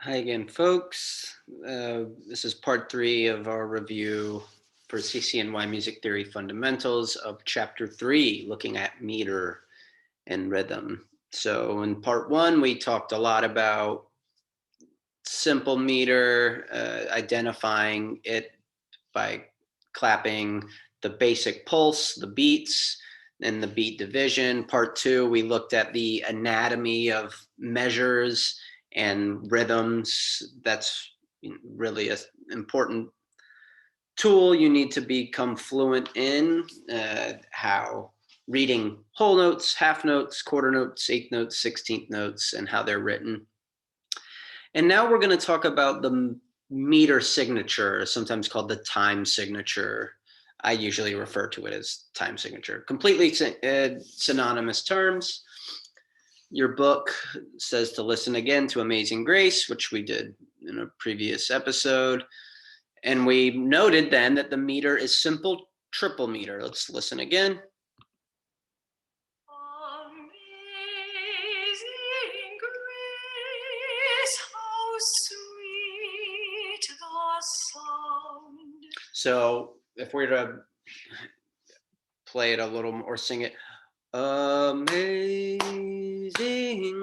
Hi again, folks. This is part 3 of our review for CCNY Music Theory Fundamentals of Chapter 3, looking at meter and rhythm. So in part 1, we talked a lot about simple meter, identifying it by clapping the basic pulse, the beats, and the beat division. Part 2, we looked at the anatomy of measures and rhythms. That's really an important tool you need to become fluent in, how reading whole notes, half notes, quarter notes, eighth notes, 16th notes, and how they're written. And now we're going to talk about the meter signature, sometimes called the time signature. I usually refer to it as time signature. Completely synonymous terms. Your book says to listen again to Amazing Grace, which we did in a previous episode. And we noted then that the meter is simple triple meter. Let's listen again. Amazing grace, how sweet the sound. So if we were to play it a little more, sing it. Amazing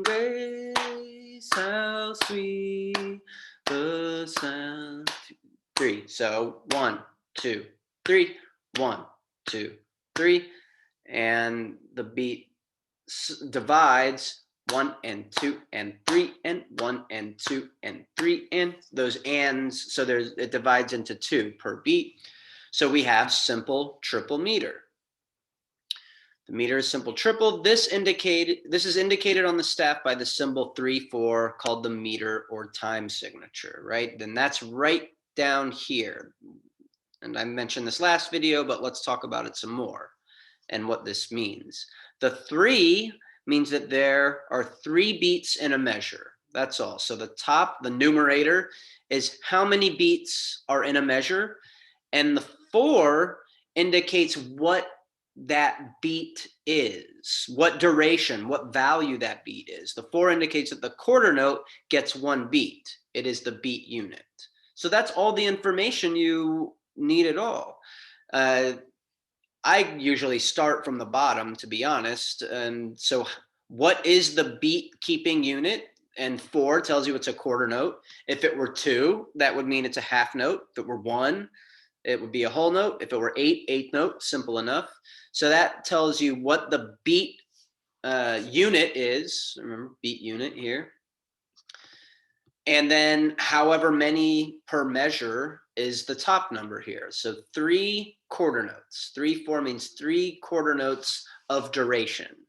grace, how sweet the sound. 3. So 1, 2, 3, 1, 2, 3, and the beat divides 1 and 2 and 3 and 1 and 2 and 3 and those ands. So it divides into 2 per beat. So we have simple triple meter. The meter is simple triple. This is indicated on the staff by the symbol 3/4 called the meter or time signature, right? Then that's right down here. And I mentioned this last video, but let's talk about it some more and what this means. The 3 means that there are 3 beats in a measure. That's all. So the top, the numerator, is how many beats are in a measure, and the 4 indicates what that beat is, what duration, what value that beat is. The 4 indicates that the quarter note gets 1 beat. It is the beat unit. So that's all the information you need at all. I usually start from the bottom, to be honest. And so what is the beat keeping unit? And 4 tells you it's a quarter note. If it were 2, that would mean it's a half note. If it were 1, it would be a whole note. If it were 8, eighth note, simple enough. So that tells you what the beat unit is. Remember, beat unit here. And then however many per measure is the top number here. So 3 quarter notes. 3/4 means 3 quarter notes of duration.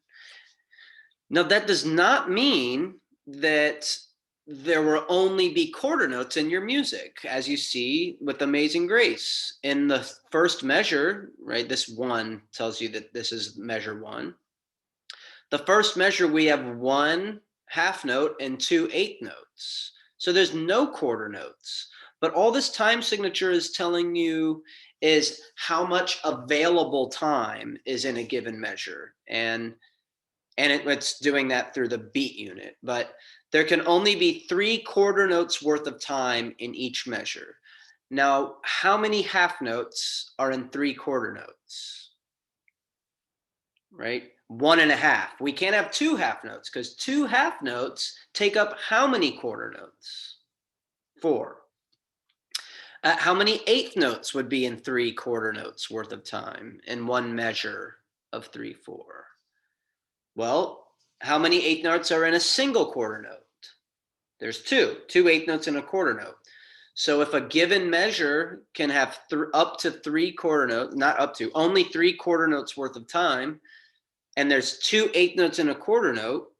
Now that does not mean that there will only be quarter notes in your music, as you see with Amazing Grace. In the first measure, right, this 1 tells you that this is measure 1. The first measure, we have 1 half note and 2 eighth notes. So there's no quarter notes. But all this time signature is telling you is how much available time is in a given measure. And it's doing that through the beat unit. But there can only be 3 quarter notes worth of time in each measure. Now, how many half notes are in 3 quarter notes? Right? 1.5. We can't have 2 half notes because 2 half notes take up how many quarter notes? 4. How many eighth notes would be in 3 quarter notes worth of time in one measure of 3/4? Well, how many eighth notes are in a single quarter note? There's 2 eighth notes in a quarter note. So if a given measure can have up to 3 quarter notes, not up to, only 3 quarter notes worth of time, and there's 2 eighth notes in a quarter note,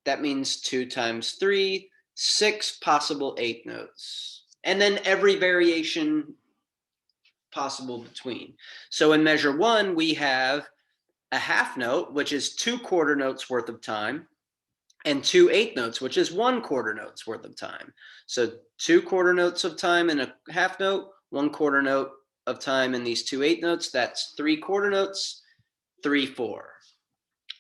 that means 2 times 3, 6 possible eighth notes. And then every variation possible between. So in measure 1, we have a half note, which is 2 quarter notes worth of time, and 2 eighth notes, which is 1 quarter notes worth of time. So 2 quarter notes of time in a half note, 1 quarter note of time in these 2 eighth notes. That's 3 quarter notes, 3/4.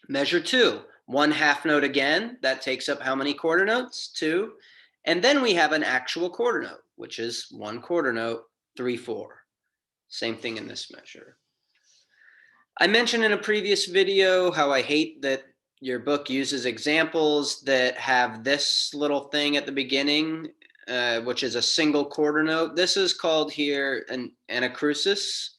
Measure 2, 1 half note again. That takes up how many quarter notes? 2. And then we have an actual quarter note, which is one quarter note, 3/4. Same thing in this measure. I mentioned in a previous video how I hate that your book uses examples that have this little thing at the beginning, which is a single quarter note. This is called here an anacrusis.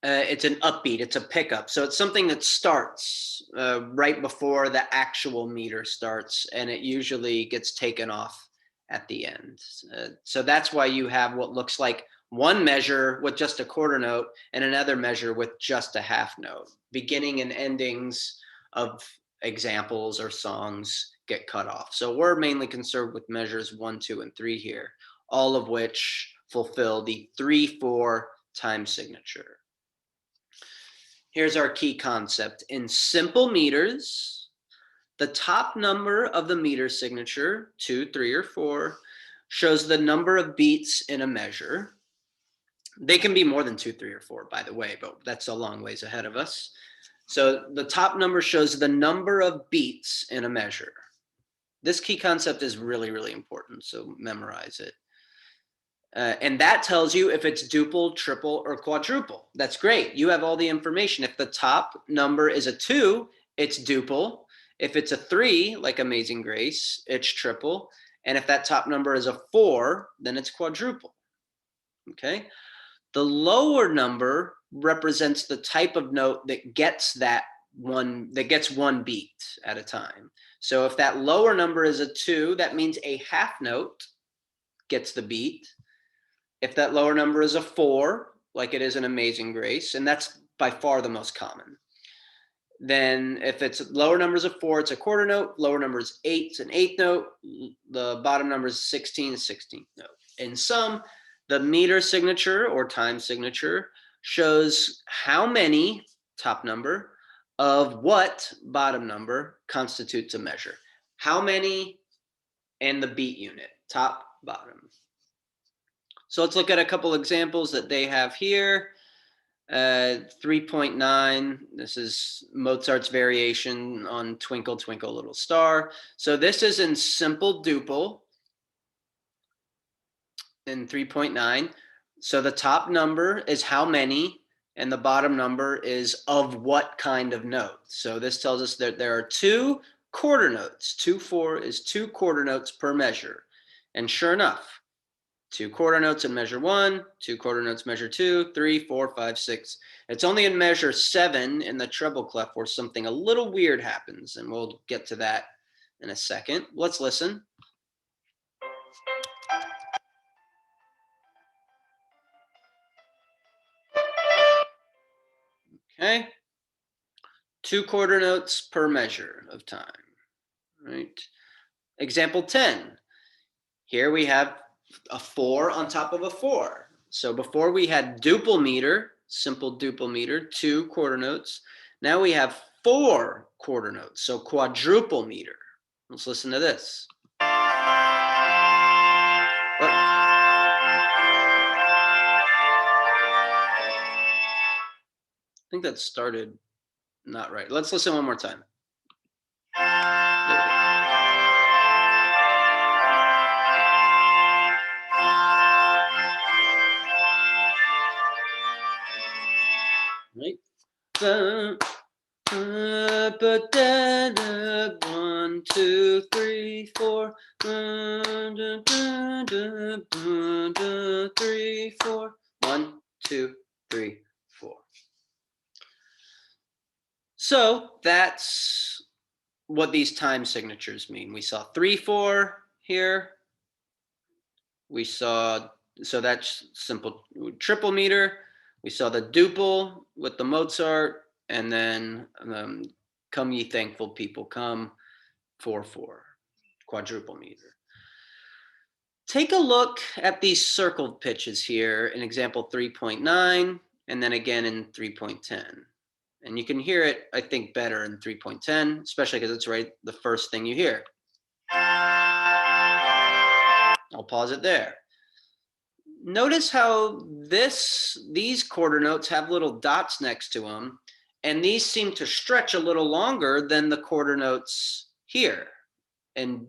It's an upbeat, it's a pickup. So it's something that starts right before the actual meter starts, and it usually gets taken off at the end. So that's why you have what looks like one measure with just a quarter note and another measure with just a half note. Beginning and endings of examples or songs get cut off. So we're mainly concerned with measures 1, 2, and 3 here, all of which fulfill the 3/4 time signature. Here's our key concept. In simple meters, the top number of the meter signature, 2, 3, or 4, shows the number of beats in a measure. They can be more than 2, 3, or 4, by the way, but that's a long ways ahead of us. So the top number shows the number of beats in a measure. This key concept is really, really important, so memorize it. And that tells you if it's duple, triple, or quadruple. That's great. You have all the information. If the top number is a 2, it's duple. If it's a 3, like Amazing Grace, it's triple. And if that top number is a 4, then it's quadruple. Okay. The lower number represents the type of note that gets one beat at a time. So if that lower number is a 2, that means a half note gets the beat. If that lower number is a 4, like it is in Amazing Grace, and that's by far the most common, then if it's lower number is a 4, it's a quarter note, lower number is 8, it's an eighth note, the bottom number is 16, 16th note. In sum, the meter signature or time signature shows how many, top number, of what, bottom number, constitutes a measure. How many and the beat unit, top, bottom. So let's look at a couple examples that they have here. 3.9, this is Mozart's variation on Twinkle, Twinkle, Little Star. So this is in simple duple in 3.9. So the top number is how many, and the bottom number is of what kind of note. So this tells us that there are 2 quarter notes. 2/4 is 2 quarter notes per measure. And sure enough, 2 quarter notes in measure 1, 2 quarter notes measure 2, 3, 4, 5, 6. It's only in measure 7 in the treble clef where something a little weird happens, and we'll get to that in a second. Let's listen. Okay. 2 quarter notes per measure of time. Right. Example 10. Here we have a 4 on top of a 4. So before we had duple meter, simple duple meter, 2 quarter notes. Now we have 4 quarter notes, so quadruple meter. Let's listen to this. I think that started not right. Let's listen one more time. Right? 1, 2, 3, 4. 3, 4. 1, 2, 3, 4. So that's what these time signatures mean. We saw 3, 4 here. We saw, so that's simple triple meter. We saw the duple with the Mozart, and then Come Ye Thankful People Come, 4/4, quadruple meter. Take a look at these circled pitches here in example 3.9, and then again in 3.10. And you can hear it, I think, better in 3.10, especially because it's right the first thing you hear. I'll pause it there. Notice how these quarter notes have little dots next to them, and these seem to stretch a little longer than the quarter notes here. And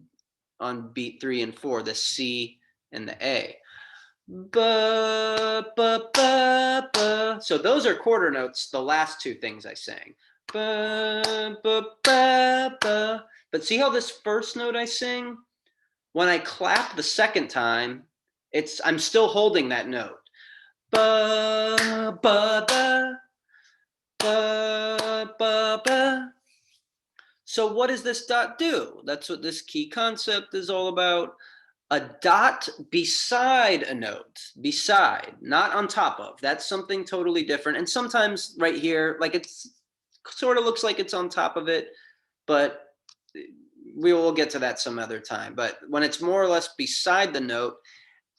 on beat 3 and 4, the C and the A. Ba, ba, ba, ba. So those are quarter notes, the last two things I sang. Ba, ba, ba, ba. But see how this first note I sing, when I clap the second time, I'm still holding that note. Ba, ba, ba, ba, ba, ba. So what does this dot do? That's what this key concept is all about. A dot beside a note, beside, not on top of. That's something totally different. And sometimes right here, like it's sort of looks like it's on top of it, but we will get to that some other time. But when it's more or less beside the note,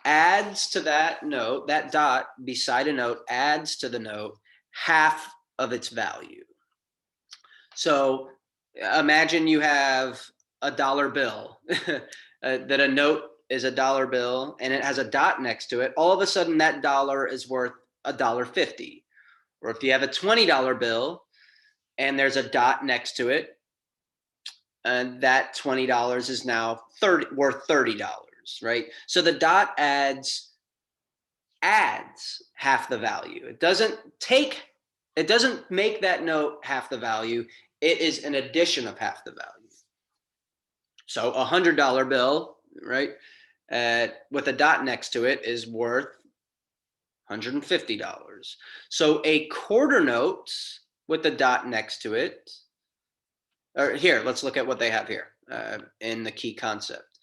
adds to that note, that dot beside a note adds to the note half of its value. So imagine you have a dollar bill, that a note is a dollar bill and it has a dot next to it. All of a sudden that dollar is worth $1.50. Or if you have a $20 bill and there's a dot next to it, and that $20 is now worth $30, right? So the dot adds half the value. It doesn't make that note half the value. It is an addition of half the value. So a $100 bill, right, with a dot next to it is worth $150. So a quarter note with a dot next to it, or here, let's look at what they have here in the key concept.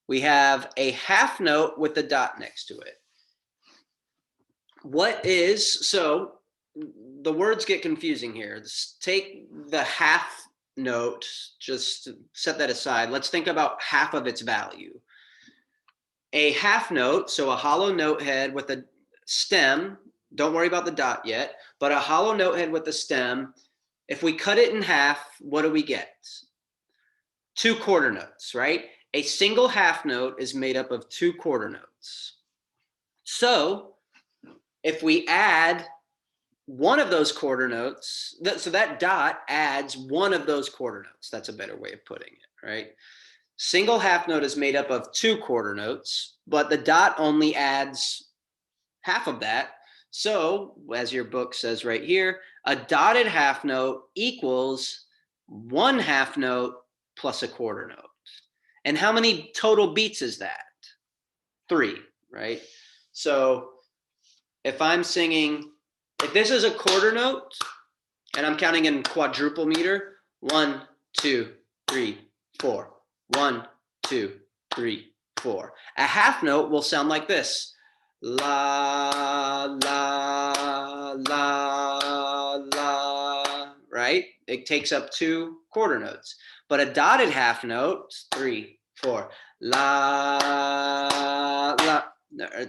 We have a half note with a dot next to it. So the words get confusing here. Take the half note, just set that aside. Let's think about half of its value. A half note, so a hollow note head with a stem, don't worry about the dot yet, but a hollow note head with a stem, if we cut it in half, what do we get? 2 quarter notes, right? A single half note is made up of 2 quarter notes. So if we add one of those quarter notes, so that dot adds one of those quarter notes. That's a better way of putting it, right? Single half note is made up of 2 quarter notes, but the dot only adds half of that. So, as your book says right here, a dotted half note equals 1 half note plus a quarter note. And how many total beats is that? 3, right? So if I'm singing, if this is a quarter note, and I'm counting in quadruple meter, 1, 2, 3, 4. 1, 2, 3, 4. A half note will sound like this. La, la, la, la, right? It takes up 2 quarter notes. But a dotted half note, 3, 4. La, la.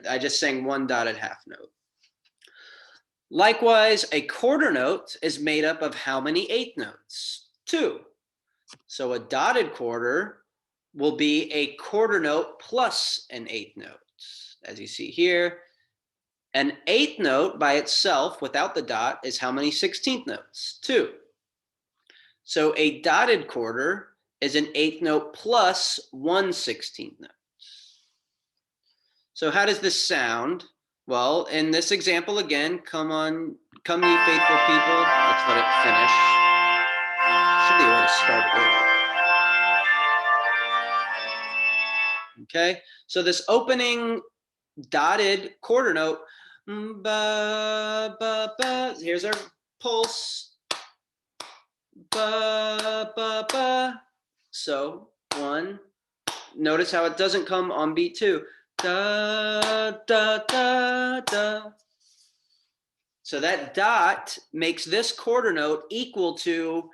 I just sang 1 dotted half note. Likewise, a quarter note is made up of how many eighth notes? 2. So a dotted quarter will be a quarter note plus an eighth note. As you see here, an eighth note by itself without the dot is how many 16th notes? 2. So a dotted quarter is an eighth note plus 1 16th note. So how does this sound? Well, in this example again, come ye faithful people. Let's let it finish. Should be able to start early. Okay, so this opening dotted quarter note, ba, ba, ba. Here's our pulse. Ba, ba, ba. So 1. Notice how it doesn't come on beat 2. Da, da, da, da. So that dot makes this quarter note equal to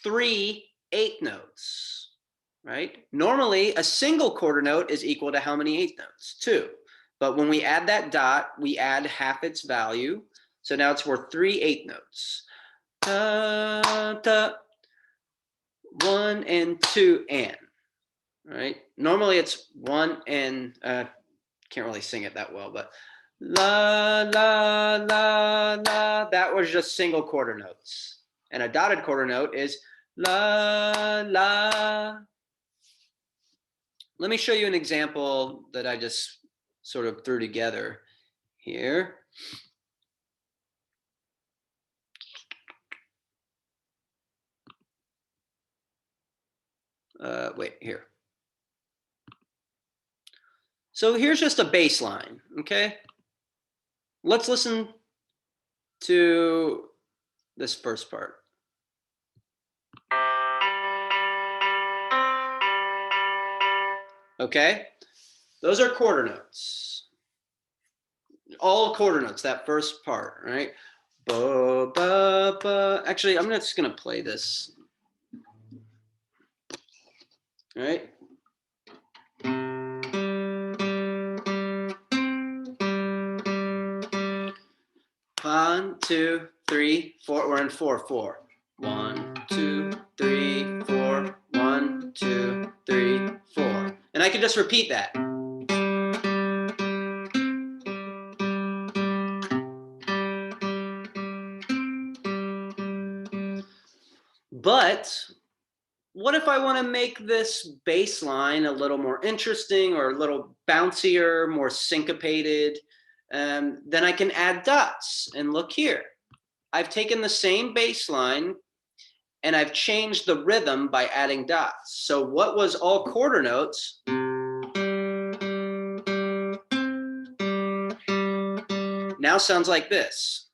3 eighth notes, right? Normally, a single quarter note is equal to how many eighth notes? 2. But when we add that dot, we add half its value. So now it's worth 3 eighth notes. Da, da. 1 and 2 and. Right? Normally it's 1 and can't really sing it that well, but la, la, la, la. That was just single quarter notes. And a dotted quarter note is la, la. let me show you an example that I just sort of threw together here. Wait, here. So here's just a bass line, okay? Let's listen to this first part. Okay, those are quarter notes. All quarter notes, that first part, right? Ba, ba, ba. Actually, I'm just gonna play this. All right. 1, 2, 3, 4. We're in 4/4. 1, 2, 3, 4. 1, 2, 3, 4. And I can just repeat that. But what if I want to make this bass line a little more interesting or a little bouncier, more syncopated? Then I can add dots. And look here. I've taken the same bass line and I've changed the rhythm by adding dots. So what was all quarter notes now sounds like this.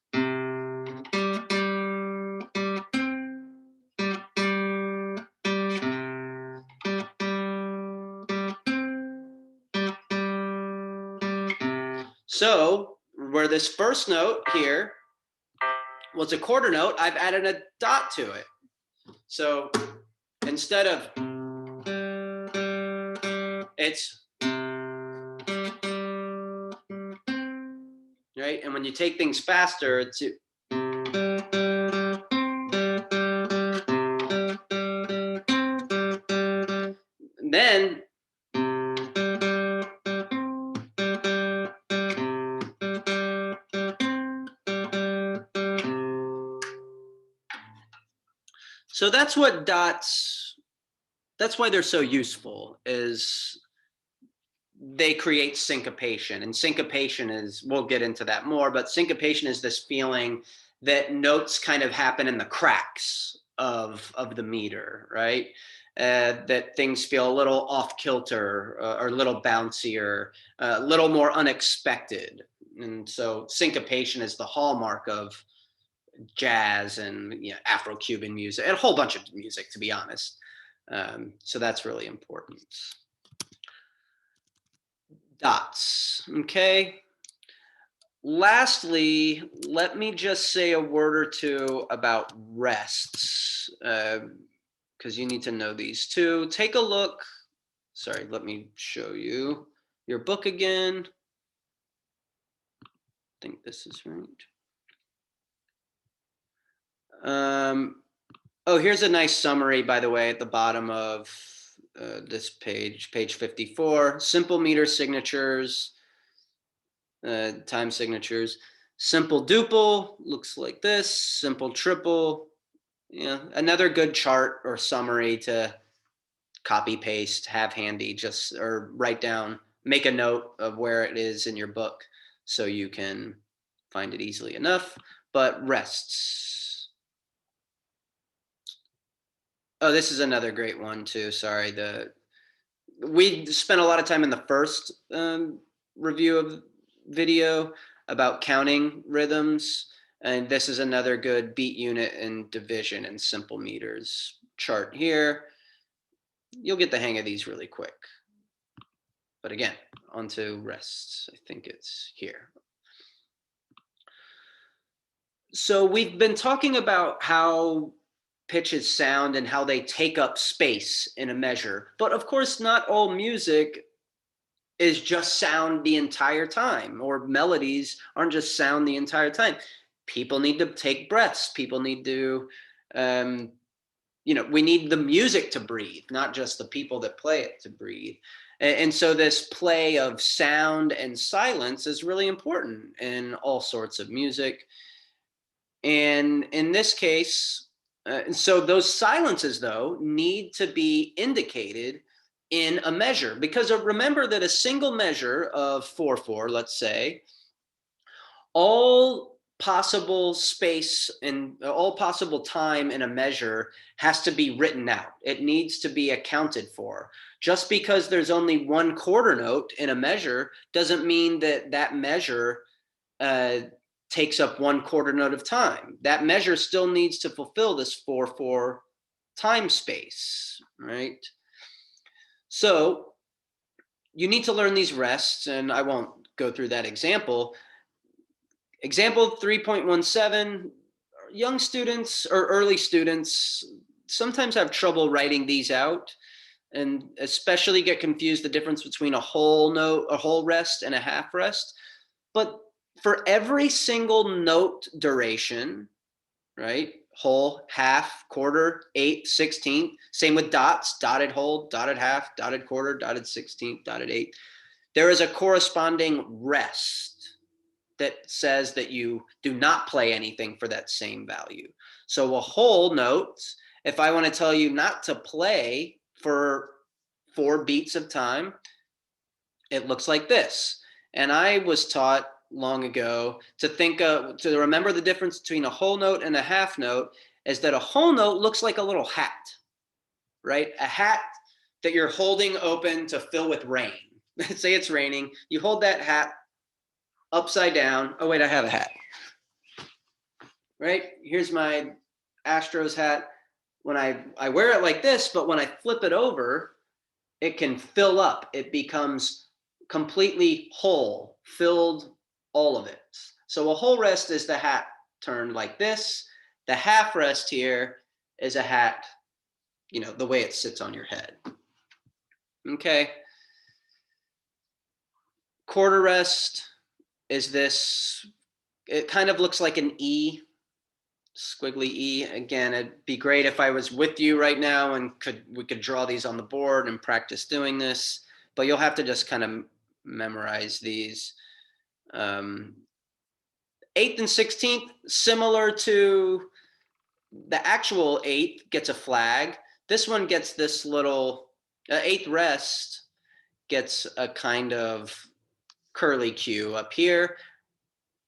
So where this first note here was a quarter note, I've added a dot to it. So instead of, it's, right? And when you take things faster, it's, then so that's what dots, that's why they're so useful, is they create syncopation. And syncopation is, we'll get into that more, but syncopation is this feeling that notes kind of happen in the cracks of the meter, right? That things feel a little off kilter or a little bouncier, a little more unexpected. And so syncopation is the hallmark of jazz and, you know, Afro-Cuban music and a whole bunch of music, to be honest. So that's really important. Dots, okay? Lastly, let me just say a word or two about rests, because you need to know these too. Take a look. Sorry, let me show you your book again. I think this is right. Oh, here's a nice summary, by the way, at the bottom of this page, page 54. Simple meter signatures, time signatures. Simple duple looks like this. Simple triple. Yeah, another good chart or summary to copy paste, have handy, just or write down, make a note of where it is in your book so you can find it easily enough. But rests. Oh, this is another great one too. Sorry, we spent a lot of time in the first review of video about counting rhythms, and this is another good beat unit and division and simple meters chart here. You'll get the hang of these really quick. But again, onto rests. I think it's here. So we've been talking about how pitches sound and how they take up space in a measure. But of course, not all music is just sound the entire time, or melodies aren't just sound the entire time. People need to take breaths. People need to, we need the music to breathe, not just the people that play it to breathe. And so this play of sound and silence is really important in all sorts of music. And in this case, so those silences, though, need to be indicated in a measure, because remember that a single measure of 4/4, let's say, all possible space and all possible time in a measure has to be written out. It needs to be accounted for. Just because there's only one quarter note in a measure doesn't mean that that measure takes up one quarter note of time. That measure still needs to fulfill this 4/4 time space, right? So you need to learn these rests, and I won't go through that example. Example 3.17, young students or early students sometimes have trouble writing these out, and especially get confused the difference between a whole note, a whole rest, and a half rest. But for every single note duration, right? Whole, half, quarter, eighth, 16th. Same with dots, dotted whole, dotted half, dotted quarter, dotted 16th, dotted eighth. There is a corresponding rest that says that you do not play anything for that same value. So a whole note, if I want to tell you not to play for 4 beats of time, it looks like this. And I was taught long ago to to remember the difference between a whole note and a half note is that a whole note looks like a little hat, right? A hat that you're holding open to fill with rain. Say it's raining, you hold that hat upside down. Oh wait, I have a hat. Right? Here's my Astros hat. When I wear it like this, but when I flip it over, it can fill up. It becomes completely whole, filled, all of it. So a whole rest is the hat turned like this. The half rest here is a hat, the way it sits on your head. Okay. Quarter rest is this. It kind of looks like an E, squiggly E. Again, it'd be great if I was with you right now and we could draw these on the board and practice doing this, but you'll have to just kind of memorize these. 8th and 16th, similar to the actual 8th gets a flag. This one gets this little 8th rest gets a kind of curly Q up here.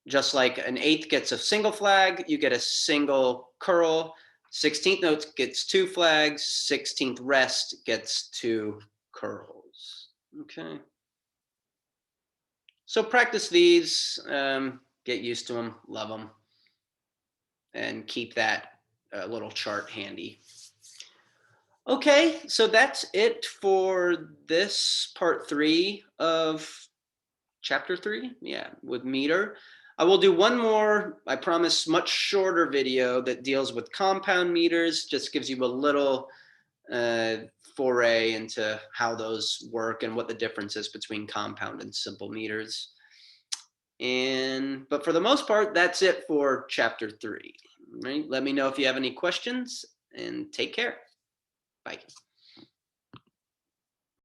Just like an 8th gets a single flag, you get a single curl. 16th note gets 2 flags. 16th rest gets 2 curls. Okay. So practice these, get used to them, love them, and keep that little chart handy. Okay, so that's it for this part 3 of chapter 3, with meter. I will do one more, I promise, much shorter video that deals with compound meters, just gives you a little foray into how those work and what the difference is between compound and simple meters. But for the most part, that's it for chapter 3. Right? Let me know if you have any questions, and take care. Bye.